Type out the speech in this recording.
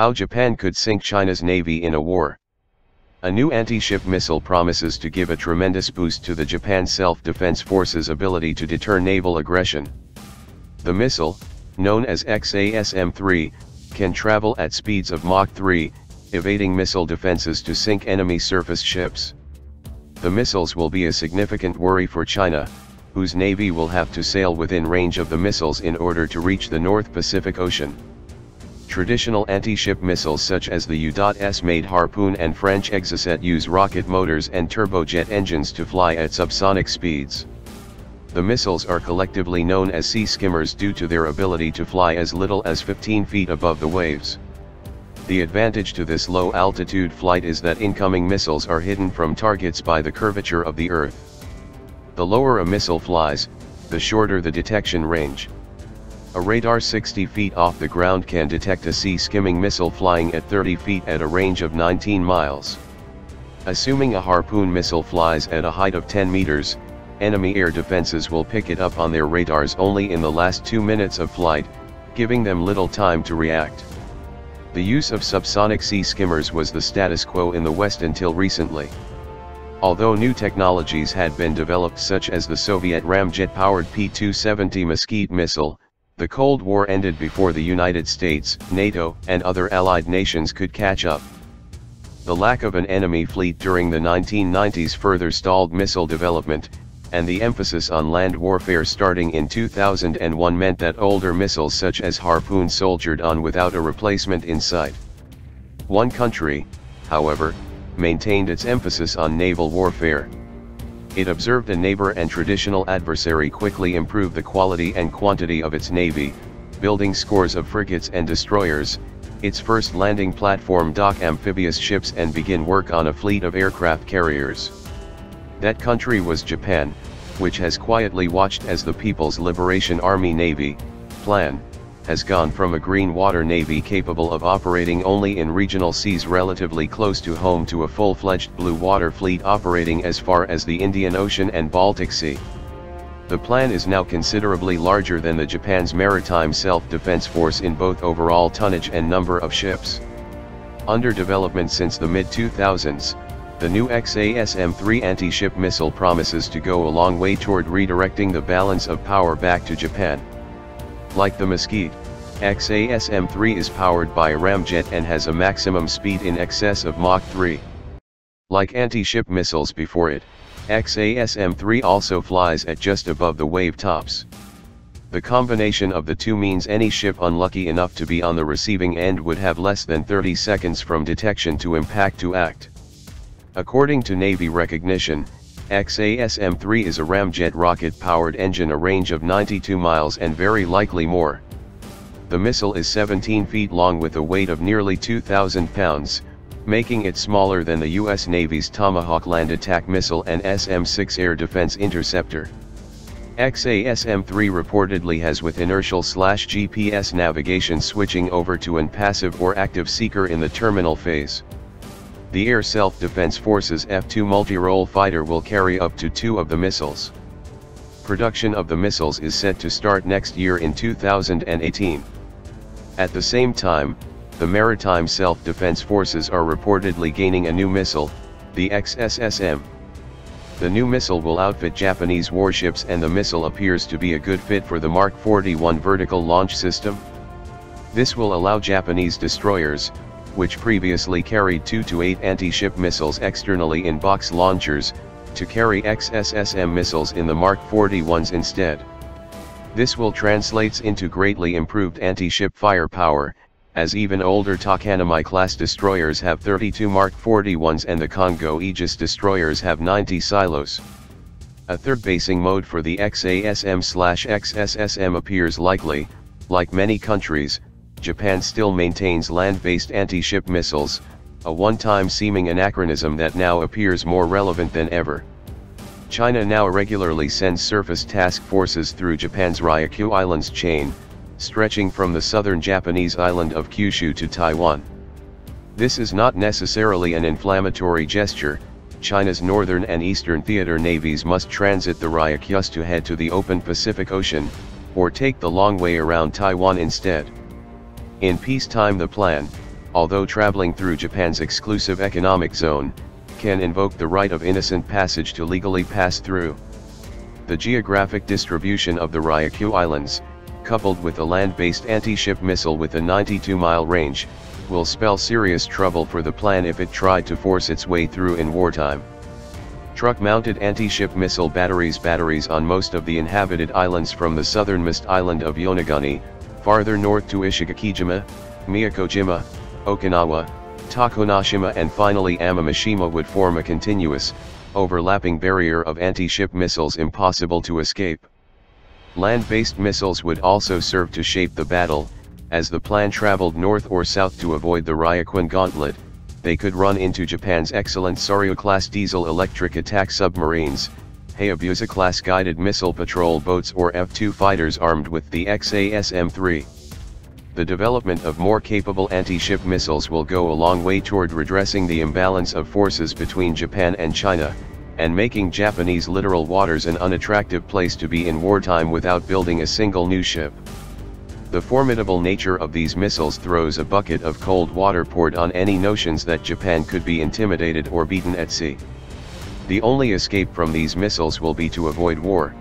How Japan could sink China's navy in a war. A new anti-ship missile promises to give a tremendous boost to the Japan's self-defense forces' ability to deter naval aggression. The missile, known as XASM-3, can travel at speeds of Mach 3, evading missile defenses to sink enemy surface ships. The missiles will be a significant worry for China, whose navy will have to sail within range of the missiles in order to reach the North Pacific Ocean. Traditional anti-ship missiles such as the U.S.-made Harpoon and French Exocet use rocket motors and turbojet engines to fly at subsonic speeds. The missiles are collectively known as sea skimmers due to their ability to fly as little as 15 feet above the waves. The advantage to this low-altitude flight is that incoming missiles are hidden from targets by the curvature of the Earth. The lower a missile flies, the shorter the detection range. A radar 60 feet off the ground can detect a sea skimming missile flying at 30 feet at a range of 19 miles. Assuming a Harpoon missile flies at a height of 10 meters, enemy air defenses will pick it up on their radars only in the last 2 minutes of flight, giving them little time to react. The use of subsonic sea skimmers was the status quo in the West until recently. Although new technologies had been developed such as the Soviet ramjet-powered P-270 Mesquite missile, the Cold War ended before the United States, NATO, and other allied nations could catch up. The lack of an enemy fleet during the 1990s further stalled missile development, and the emphasis on land warfare starting in 2001 meant that older missiles such as Harpoon soldiered on without a replacement in sight. One country, however, maintained its emphasis on naval warfare. It observed a neighbor and traditional adversary quickly improve the quality and quantity of its navy, building scores of frigates and destroyers, its first landing platform dock amphibious ships and begin work on a fleet of aircraft carriers. That country was Japan, which has quietly watched as the People's Liberation Army Navy, PLAN, has gone from a green water navy capable of operating only in regional seas relatively close to home to a full-fledged blue water fleet operating as far as the Indian Ocean and Baltic Sea. The PLAN is now considerably larger than the Japan's maritime self-defense force in both overall tonnage and number of ships. Under development since the mid-2000s, the new XASM-3 anti-ship missile promises to go a long way toward redirecting the balance of power back to Japan. Like the Mesquite, XASM-3 is powered by a ramjet and has a maximum speed in excess of Mach 3. Like anti-ship missiles before it, XASM-3 also flies at just above the wave tops. The combination of the two means any ship unlucky enough to be on the receiving end would have less than 30 seconds from detection to impact to act. According to Navy recognition, XASM-3 is a ramjet rocket-powered engine a range of 92 miles and very likely more. The missile is 17 feet long with a weight of nearly 2,000 pounds, making it smaller than the U.S. Navy's Tomahawk land attack missile and SM-6 air defense interceptor. XASM-3 reportedly has with inertial/GPS navigation switching over to an passive or active seeker in the terminal phase. The Air Self-Defense Forces F-2 multi-role fighter will carry up to 2 of the missiles. Production of the missiles is set to start next year in 2018. At the same time, the Maritime Self-Defense Forces are reportedly gaining a new missile, the XSSM. The new missile will outfit Japanese warships and the missile appears to be a good fit for the Mark 41 vertical launch system. This will allow Japanese destroyers, which previously carried 2 to 8 anti-ship missiles externally in box launchers, to carry XSSM missiles in the Mark 41s instead. This will translate into greatly improved anti-ship firepower, as even older Takanami-class destroyers have 32 Mark 41s and the Congo Aegis destroyers have 90 silos. A third basing mode for the XASM/XSSM appears likely. Like many countries, Japan still maintains land-based anti-ship missiles, a one-time seeming anachronism that now appears more relevant than ever. China now regularly sends surface task forces through Japan's Ryukyu Islands chain, stretching from the southern Japanese island of Kyushu to Taiwan. This is not necessarily an inflammatory gesture. China's northern and eastern theater navies must transit the Ryukyus to head to the open Pacific Ocean, or take the long way around Taiwan instead. In peacetime the plan, although traveling through Japan's exclusive economic zone, can invoke the right of innocent passage to legally pass through. The geographic distribution of the Ryukyu Islands, coupled with a land-based anti-ship missile with a 92-mile range, will spell serious trouble for the plan if it tried to force its way through in wartime. Truck-mounted anti-ship missile batteries on most of the inhabited islands from the southernmost island of Yonaguni, farther north to Ishigakijima, Miyakojima, Okinawa, Takonashima and finally Amamishima would form a continuous, overlapping barrier of anti-ship missiles impossible to escape. Land-based missiles would also serve to shape the battle. As the plan traveled north or south to avoid the Ryukyuan gauntlet, they could run into Japan's excellent Soryu-class diesel-electric attack submarines, Hayabusa-class guided missile patrol boats or F-2 fighters armed with the XASM-3. The development of more capable anti-ship missiles will go a long way toward redressing the imbalance of forces between Japan and China, and making Japanese littoral waters an unattractive place to be in wartime without building a single new ship. The formidable nature of these missiles throws a bucket of cold water poured on any notions that Japan could be intimidated or beaten at sea. The only escape from these missiles will be to avoid war,